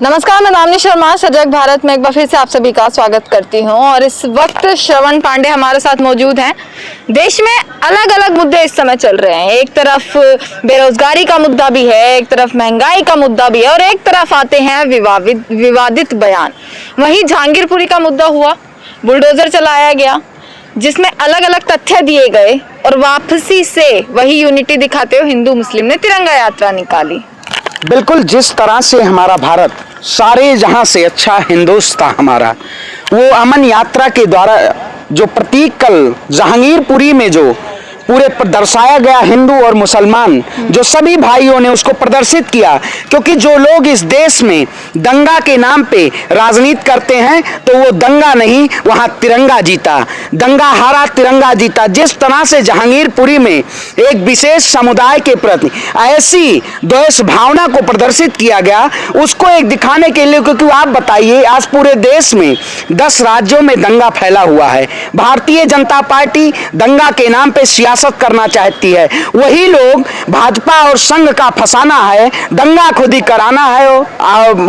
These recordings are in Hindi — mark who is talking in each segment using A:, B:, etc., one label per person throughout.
A: नमस्कार, मैं दामिनी शर्मा सजग भारत में एक बार फिर से आप सभी का स्वागत करती हूं। और इस वक्त श्रवण पांडे हमारे साथ मौजूद हैं। देश में अलग अलग मुद्दे इस समय चल रहे हैं। एक तरफ बेरोजगारी का मुद्दा भी है, एक तरफ महंगाई का मुद्दा भी है और एक तरफ आते हैं विवादित बयान। वहीं जहांगीरपुरी का मुद्दा हुआ, बुलडोजर चलाया गया जिसमें अलग अलग तथ्य दिए गए और वापसी से वही यूनिटी दिखाते हुए हिंदू मुस्लिम ने तिरंगा यात्रा निकाली।
B: बिल्कुल, जिस तरह से हमारा भारत सारे जहां से अच्छा हिंदुस्तान हमारा, वो अमन यात्रा के द्वारा जो प्रतीक कल जहांगीरपुरी में जो पूरे दर्शाया गया, हिंदू और मुसलमान जो सभी भाइयों ने उसको प्रदर्शित किया। क्योंकि जो लोग इस देश में दंगा के नाम पे राजनीति करते हैं तो वो दंगा नहीं, वहां तिरंगा जीता, दंगा हारा तिरंगा जीता। जिस तरह से जहांगीरपुरी में एक विशेष समुदाय के प्रति ऐसी द्वेष भावना को प्रदर्शित किया गया, उसको एक दिखाने के लिए। क्योंकि आप बताइए, आज पूरे देश में 10 राज्यों में दंगा फैला हुआ है। भारतीय जनता पार्टी दंगा के नाम पे सियासत करना चाहती है। वही लोग भाजपा और संघ का फंसाना है, दंगा खुद ही कराना है,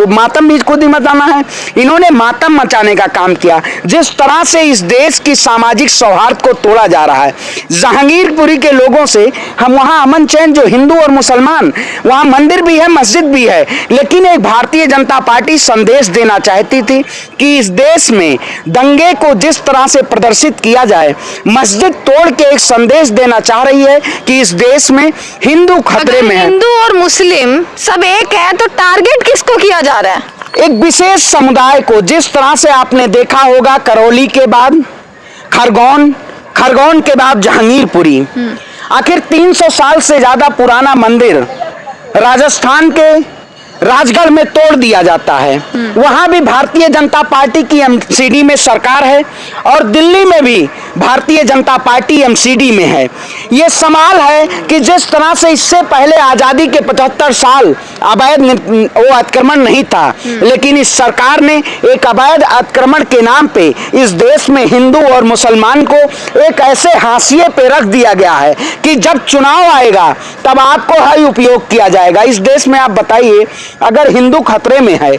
B: मातम भी खुद ही मचाना है। इन्होंने मातम मचाने का काम किया। जिस तरह से इस देश की सामाजिक सौहार्द को तोड़ा जा रहा है, जहांगीरपुरी के लोगों से हम वहां अमन चैन, जो हिंदू और मुसलमान, वहां मंदिर भी है, मस्जिद भी है, लेकिन एक भारतीय जनता पार्टी संदेश देना चाहती थी कि इस देश में दंगे को जिस तरह से प्रदर्शित किया जाए, मस्जिद तोड़ के एक संदेश देना चाह रही है कि इस देश में हिंदू खतरे में है।
A: हिंदू और मुस्लिम सब एक है तो टारगेट किसको किया जा रहा है?
B: एक विशेष समुदाय को। जिस तरह से आपने देखा होगा, करौली के बाद खरगोन के बाद जहांगीरपुरी, आखिर 300 साल से ज्यादा पुराना मंदिर राजस्थान के राजगढ़ में तोड़ दिया जाता है। वहां भी भारतीय जनता पार्टी की एमसीडी में सरकार है और दिल्ली में भी भारतीय जनता पार्टी एमसीडी में है। ये सवाल है कि जिस तरह से इससे पहले आजादी के 75 साल अवैध वो अतिक्रमण नहीं था, लेकिन इस सरकार ने एक अवैध अतिक्रमण के नाम पे इस देश में हिंदू और मुसलमान को एक ऐसे हाशिए पे रख दिया गया है कि जब चुनाव आएगा तब आपको हाई उपयोग किया जाएगा। इस देश में आप बताइए, अगर हिंदू खतरे में है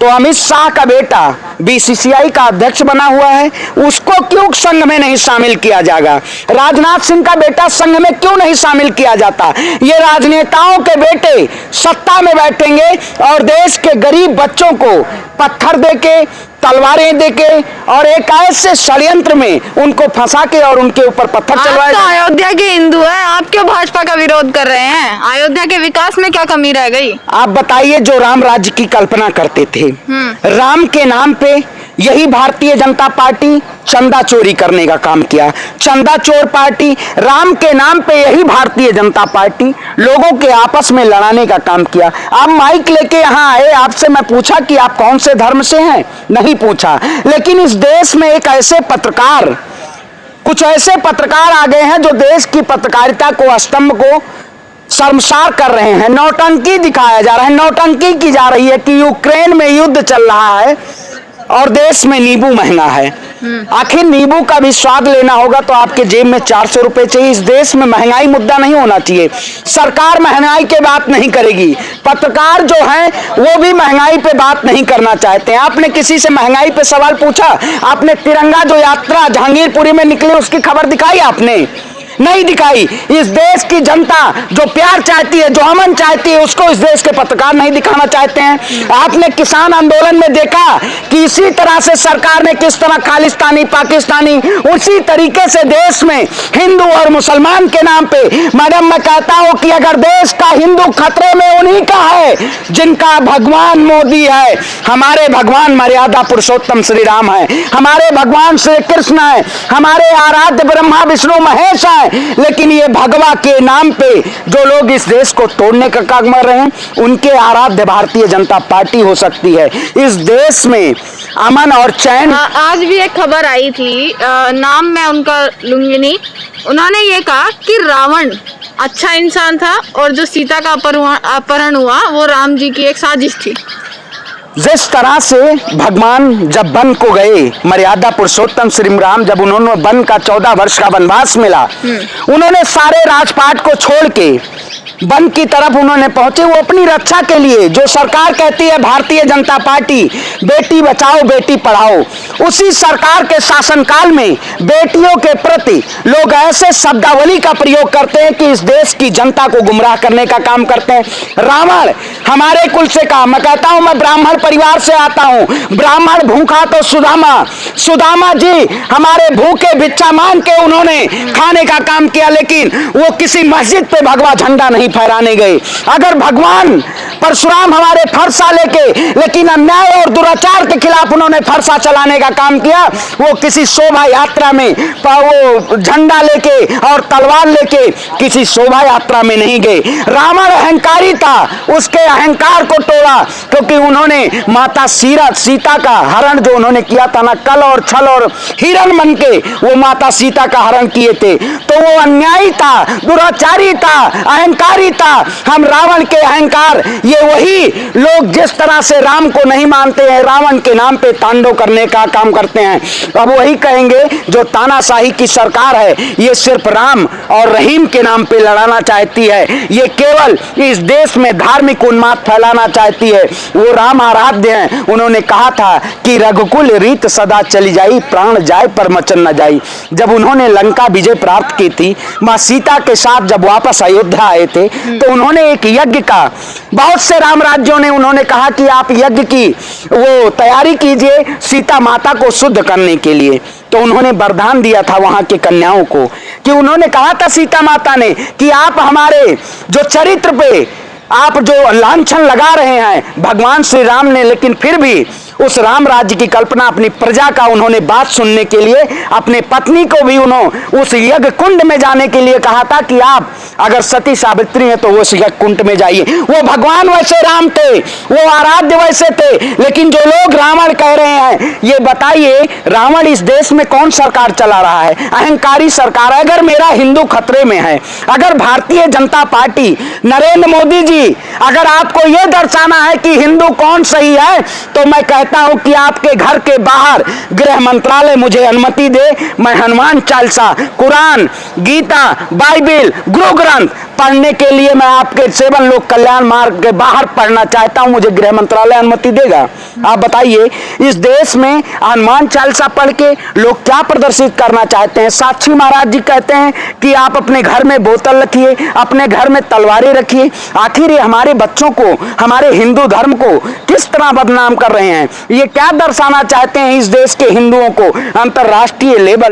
B: तो अमित शाह का बेटा बीसीसीआई का अध्यक्ष बना हुआ है, उसको क्यों संघ में नहीं शामिल किया जाएगा? राजनाथ सिंह का बेटा संघ में क्यों नहीं शामिल किया जाता? ये राजनेताओं के बेटे सत्ता में बैठेंगे और देश के गरीब बच्चों को पत्थर देके, तलवारें देके और एक ऐसे षड्यंत्र में उनको फंसा के और उनके ऊपर पत्थर चलवाए।
A: आप तो अयोध्या के हिंदू हैं, आप क्यों भाजपा का विरोध कर रहे हैं? अयोध्या के विकास में क्या कमी रह गई?
B: आप बताइए, जो राम राज्य की कल्पना करते थे, राम के नाम पे यही भारतीय जनता पार्टी चंदा चोरी करने का काम किया। चंदा चोर पार्टी, राम के नाम पे यही भारतीय जनता पार्टी लोगों के आपस में लड़ाने का काम किया। आप माइक लेके यहाँ आए, आपसे मैं पूछा कि आप कौन से धर्म से हैं? नहीं पूछा। लेकिन इस देश में एक ऐसे पत्रकार, कुछ ऐसे पत्रकार आ गए हैं जो देश की पत्रकारिता को, स्तंभ को शर्मसार कर रहे हैं। नौटंकी दिखाया जा रहा है, नौटंकी की जा रही है कि यूक्रेन में युद्ध चल रहा है और देश में नींबू महंगा है। आखिर नींबू का भी स्वाद लेना होगा तो आपके जेब में 400 रुपए चाहिए। इस देश में महंगाई मुद्दा नहीं होना चाहिए। सरकार महंगाई के बात नहीं करेगी, पत्रकार जो हैं वो भी महंगाई पे बात नहीं करना चाहते हैं। आपने किसी से महंगाई पे सवाल पूछा? आपने तिरंगा जो यात्रा जहांगीरपुरी में निकली उसकी खबर दिखाई? आपने नहीं दिखाई। इस देश की जनता जो प्यार चाहती है, जो अमन चाहती है, उसको इस देश के पत्रकार नहीं दिखाना चाहते हैं। आपने किसान आंदोलन में देखा कि इसी तरह से सरकार ने किस तरह खालिस्तानी, पाकिस्तानी, उसी तरीके से देश में हिंदू और मुसलमान के नाम पे। मैडम, मैं कहता हूं कि अगर देश का हिंदू खतरे में उन्हीं का है जिनका भगवान मोदी है। हमारे भगवान मर्यादा पुरुषोत्तम श्री राम है, हमारे भगवान श्री कृष्ण है, हमारे आराध्य ब्रह्मा विष्णु महेश है। लेकिन ये भगवा के नाम पे जो लोग इस देश को तोड़ने का काम कर रहे हैं, उनके आराध्य भारतीय जनता पार्टी हो सकती है। इस देश में अमन और चैन।
A: आज भी एक खबर आई थी, नाम मैं उनका लूंगी नहीं, उन्होंने ये कहा कि रावण अच्छा इंसान था और जो सीता का अपहरण हुआ वो राम जी की एक साजिश थी।
B: जिस तरह से भगवान जब वन को गए, मर्यादा पुरुषोत्तम श्री राम, जब उन्होंने वन का 14 वर्ष का वनवास मिला, उन्होंने सारे राजपाट को छोड़ के वन की तरफ उन्होंने पहुंचे, वो अपनी रक्षा के लिए। जो सरकार कहती है भारतीय जनता पार्टी बेटी बचाओ बेटी पढ़ाओ, उसी सरकार के शासनकाल में बेटियों के प्रति लोग ऐसे शब्दावली का प्रयोग करते हैं कि इस देश की जनता को गुमराह करने का काम करते हैं। रावण हमारे कुल से कहा, मैं कहता हूं मैं ब्राह्मण परिवार से आता हूं। ब्राह्मण भूखा तो सुदामा जी हमारे भूखे भिक्षा मांग के उन्होंने खाने का काम किया, लेकिन वो किसी मस्जिद पे भगवा झंडा नहीं फहराने गए। अगर भगवान परशुराम हमारे फरसा लेके, लेकिन अन्याय और दुराचार के खिलाफ उन्होंने फरसा चलाने का काम किया, वो किसी शोभा यात्रा में वो झंडा लेके और तलवार लेके किसी शोभा यात्रा में नहीं गए। रावण अहंकारी था, उसके अहंकार को तोड़ा, क्योंकि उन्होंने माता सीता का हरण जो उन्होंने किया था ना, कल और छल और हिरण बन के वो माता सीता का हरण किए थे, तो वो अन्यायी था, दुराचारी था, अहंकारी था। हम रावण के अहंकार, ये वही लोग जिस तरह से राम को नहीं मानते हैं, रावण के नाम पे तांडव करने का काम करते हैं। अब वही कहेंगे जो तानाशाही की सरकार है, ये सिर्फ राम और रहीम के नाम पे लड़ाना चाहती है, ये केवल इस देश में धार्मिक उन्माद फैलाना चाहती है। वो राम आराध्य हैं। उन्होंने कहा था कि रघुकुल रीत सदा चली जाई, प्राण जाए पर मचन न जाई। जब उन्होंने लंका विजय प्राप्त की थी, मां सीता के साथ जब वापस अयोध्या आए थे, तो उन्होंने एक यज्ञ का, बहुत से राम राज्यों ने उन्होंने कहा कि आप यज्ञ की वो तैयारी कीजिए सीता माता को शुद्ध करने के लिए। तो उन्होंने वरदान दिया था वहां के कन्याओं को, कि उन्होंने कहा था सीता माता ने कि आप हमारे जो चरित्र पे आप जो लांछन लगा रहे हैं भगवान श्री राम ने, लेकिन फिर भी उस राम राज्य की कल्पना अपनी प्रजा का उन्होंने बात सुनने के लिए अपने पत्नी को भी उन्होंने उस यज्ञ कुंड में जाने के लिए कहा था कि आप अगर सती सावित्री हैं तो वो उस यज्ञ कुंड में जाइए। वो भगवान वैसे राम थे, वो आराध्य वैसे थे, लेकिन जो लोग रावण कह रहे हैं, ये बताइए रावण इस देश में कौन सरकार चला रहा है? अहंकारी सरकार। अगर मेरा हिंदू खतरे में है, अगर भारतीय जनता पार्टी नरेंद्र मोदी जी अगर आपको यह दर्शाना है कि हिंदू कौन सही है, तो मैं कहता हूं कि आपके घर के बाहर गृह मंत्रालय मुझे अनुमति दे, मैं हनुमान चालीसा, कुरान, गीता, बाइबिल, गुरु ग्रंथ पढ़ने के लिए मैं आपके सेवन लोक कल्याण मार्ग के बाहर पढ़ना चाहता हूं, मुझे गृह मंत्रालय अनुमति देगा? आप बताइए, इस देश में हनुमान चालीसा पढ़ के लोग क्या प्रदर्शित करना चाहते हैं? साक्षी महाराज जी कहते हैं कि आप अपने घर में बोतल रखिए, अपने घर में तलवारें रखिए। आखिर ये हमारे बच्चों को, हमारे हिंदू धर्म को किस तरह बदनाम कर रहे हैं? ये क्या दर्शाना चाहते हैं इस देश के हिंदुओं को अंतरराष्ट्रीय लेवल